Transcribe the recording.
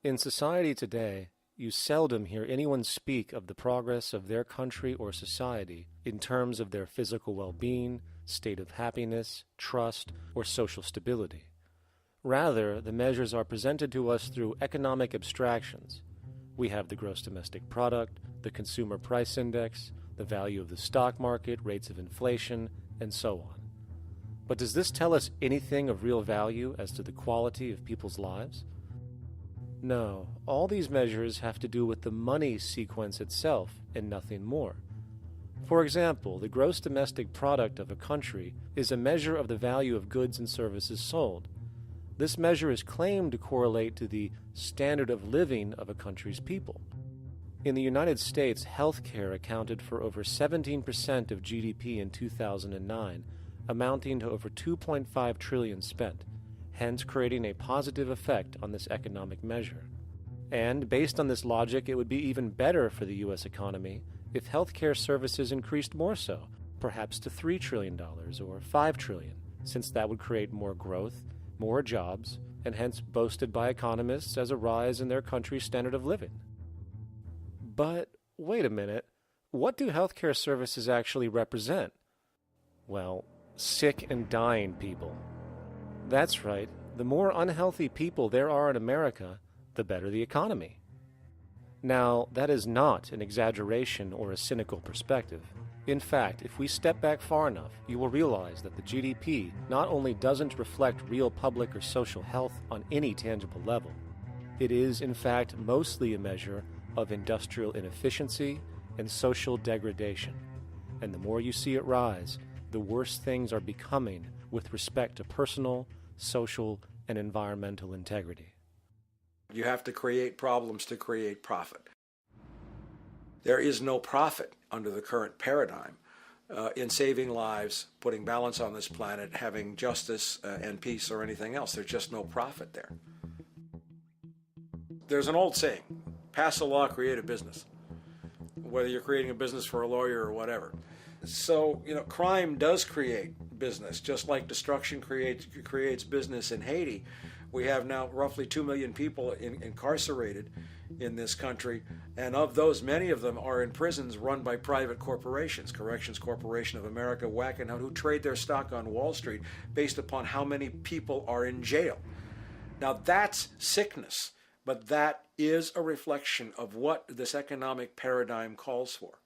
In society today, you seldom hear anyone speak of the progress of their country or society in terms of their physical well being, state of happiness, trust, or social stability. Rather, the measures are presented to us through economic abstractions. We have the gross domestic product, the consumer price index, the value of the stock market, rates of inflation, and so on. But does this tell us anything of real value as to the quality of people's lives? No, all these measures have to do with the money sequence itself and nothing more. For example, the gross domestic product of a country is a measure of the value of goods and services sold. This measure is claimed to correlate to the standard of living of a country's people. In the United States, healthcare accounted for over 17% of GDP in 2009, amounting to over 2.5 trillion spent, hence creating a positive effect on this economic measure. And based on this logic, it would be even better for the U.S. economy if healthcare services increased more so, perhaps to $3 trillion or $5 trillion, since that would create more growth, more jobs, and hence boasted by economists as a rise in their country's standard of living. But wait a minute, what do healthcare services actually represent? Well, sick and dying people. That's right, the more unhealthy people there are in America, the better the economy. Now, that is not an exaggeration or a cynical perspective. In fact, if we step back far enough, you will realize that the GDP not only doesn't reflect real public or social health on any tangible level, it is, in fact, mostly a measure of industrial inefficiency and social degradation. And the more you see it rise, the worse things are becoming with respect to personal, social, and environmental integrity. You have to create problems to create profit. There is no profit under the current paradigm in saving lives, putting balance on this planet, having justice and peace or anything else. There's just no profit there. There's an old saying, pass a law, create a business, whether you're creating a business for a lawyer or whatever. So, crime does create business, just like destruction creates business in Haiti. We have now roughly 2 million people incarcerated in this country, and of those, many of them are in prisons run by private corporations, Corrections Corporation of America, Wackenhut, who trade their stock on Wall Street based upon how many people are in jail. Now that's sickness, but that is a reflection of what this economic paradigm calls for.